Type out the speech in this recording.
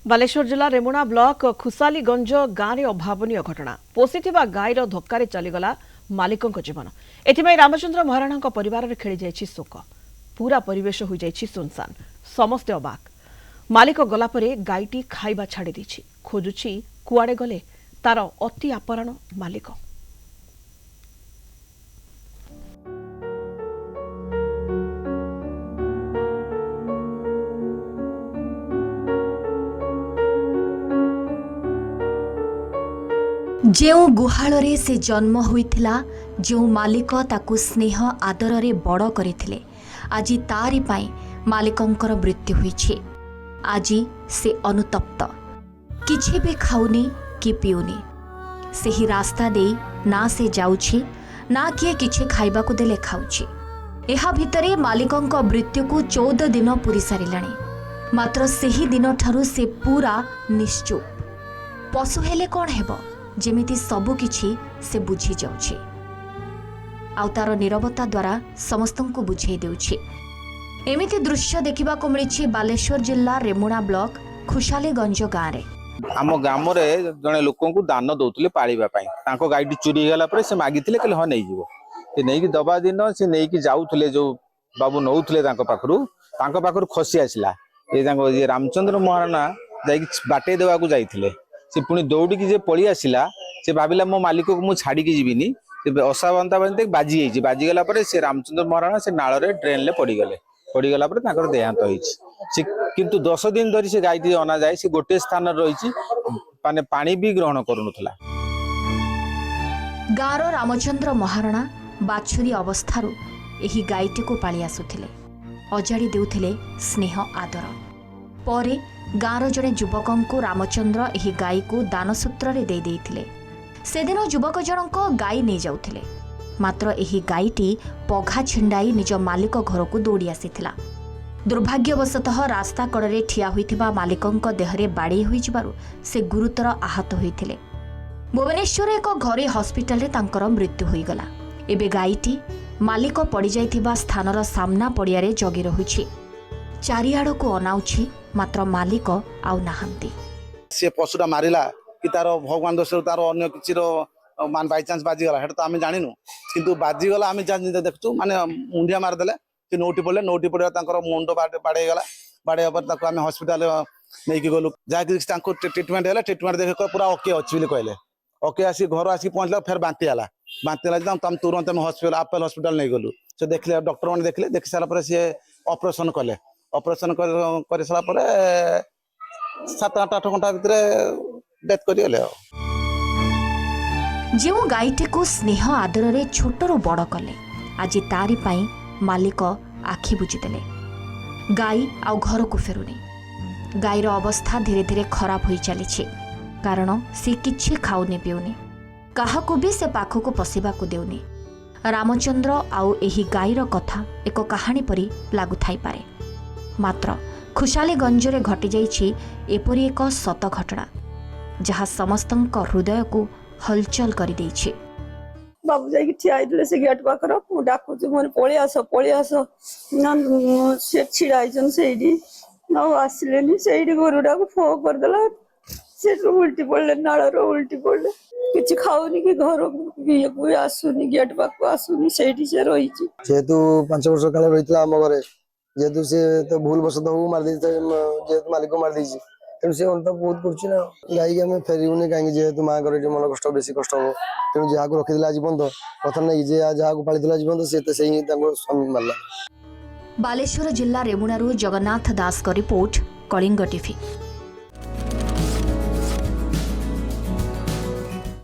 बालेश्वर जिला रेमुणा ब्लॉक खुसालीगंज गाँव में अभावन घटना पोषिथिबा गाईर धक्का चलीगला मालिकों जीवन एथिमाई रामचंद्र महाराणा परिवार में खेली जाइछि शोक पूरा परिवेश हो जाइछि सुनसान समस्ते अबाक मालिक गलापरे गाईटी खाइबा छाड़ी देछि खोजुछि कुआडे गले तार अति अपराण मालिक जेउ गुहाଳରେ से जन्म होइथिला जो मालिक ताकू स्नेह आदर रे बड़ करथिले आजी तारी पाई मालिकंकर मृत्यु होइछे। आजी से अनुतप्त किछि भी खाउनी कि पिउनी सेही रास्ता दे ना से जाउछि ना किए किछि खाइबा को देले खाउछि। एहा भितरे मालिकंक मृत्यु को 14 दिन पूरी सारिलाणी मात्र सेही दिन ठारू से पूरा निश्चुप पशु हेले कोन हेबो जेमिति सबु किछि से बुझी जाउछि आउ तार नीरवता द्वारा समस्तन को बुझाई देउछि। एमिति दृश्य देखिबा को मिलिछि बालेश्वर जिल्ला रेमुणा ब्लॉक खुशालीगंज गाँव रे। आम ग्राम रे जने लोकन को दान दउतले पाळीबा पई तांको गाईटी चोरी गेला परे से मागितिले कहले ह नै जीवो से नै कि दबा दिन से नै कि जाउतले जो बाबू नउतले तांको पाखरु खसी आसिला ए तांको जे रामचंद्र महाराणा जाई बाटे देवा को जाईतिले से पुणी दौड़ी की जे पळी आसिला से भाबिला मो मालिक को मु छाड़ी की जीविनी असावंता बंते बाजी गला परे से रामचंद्र महाराणा से नाळ रे ट्रेन ले पड़ी गला परे ताकर देहांत होईछि से किंतु 10 दिन धरी से गाईटी अना जाय से गोटे स्थान रहिछि माने पानी भी ग्रहण करूनथला। गारो रामचंद्र महाराणा बाछुरी अवस्थारू एही गाईटी को पाली आसुथिले अजाड़ी देउथिले स्नेह आदर परे गाँवर जड़े युवकों को रामचंद्र एही गाई को दानसूत्र रे दे देइथिले। सेदिन युवक जनक गाई नहीं जाउथिले मात्र एही गाईटी पघा छिंडाई निज मालिक घर को दौड़ी आसीथिला। दुर्भाग्यवशतः रास्ता कड़े ठिया होइथिबा मालिकंक देहरे बाड़ी होई जिबारु से गुरुतर आहत होइथिले। भुवनेश्वर एक घरे हॉस्पिटल रे तांकर मृत्यु होई गला। एबे गाईटी मालिक पड़ी जाइथिबा स्थानर सामना पड़िया रे जगी रहुछि चारिआड़ को अनाउछि मात्र मालिक आउ नाहंती। से पशुटा मारिला कि तार भगवान दोष तार अन्य किछिर मान बाय चांस बाजी गला हेटा तो आमे जानिनु किंतु बाजी गला आमे जानि देखछु माने मुंडिया मार देले कि नोटी पड़े तांकर मुंड बाडे गला बाडे पर ताको आमे हॉस्पिटल नै कि गलु जाय तांको ट्रीटमेंट हैला ट्रीटमेंट देख पूरा ओके अछि बिले कहले ओके आसी घर आसी पहुंचला फिर बांती आला तम तुरंत हम हॉस्पिटल अपेल हॉस्पिटल नै गलु से देखले डॉक्टर माने देखले देख सारा पर से ऑपरेशन कले ऑपरेशन कर सारा पर 7-8 घंटा भितर डेथ करियले। जो गाईटी को स्नेह आदर रे छोटरू बड़ कले आज तारी पाई मालिक आखि बुझीदेले। गाई आउ घर को फेरुनी गाईर अवस्था धीरे धीरे खराब हो चली कारण सी किछि खाऊनी पिउनी काहाकू भी से पाखक पशिबा को देउनी। रामचंद्र आउ एही गाईर कथा एक कहानी परी लागु थाई पारे मात्र खुशालीगंज रे घटी जाइछि एपरी एक सत घटना जहाँ समस्तंक हृदय को हलचल कर देइछि। बाबू जाई ठिया आइले से गेट पाखर मु डाकु मोर पळे आस ना से छिड़ा आइछन सेडी न आसिलेनी सेडी गोरुडा को फो कर देला से उल्टी पड़ले नाळर उल्टी पड़ले किछि खाउनी कि घर को आसुनी गेट पाख आसुनी सेडी से रहिछि जेतु 5 वर्ष काले रहितला हम घरे जेतु से तो भूल बसत हो मार दी जेतु मालिक को मार दीछि तेणु से तो बहुत करछि ना गाई के फेरिउनी कहीं जेतु माँ घर मन कष्ट बेसी कष्ट हो तेणु जहाँ को रखिदिला जीवन तो प्रथम नहीं जे जहाँ को पालिदिला जीवन तो से ही स्वामी मारला। बालेश्वर जिला रेमुणारू जगन्नाथ दास का रिपोर्ट कलिंग टीवी।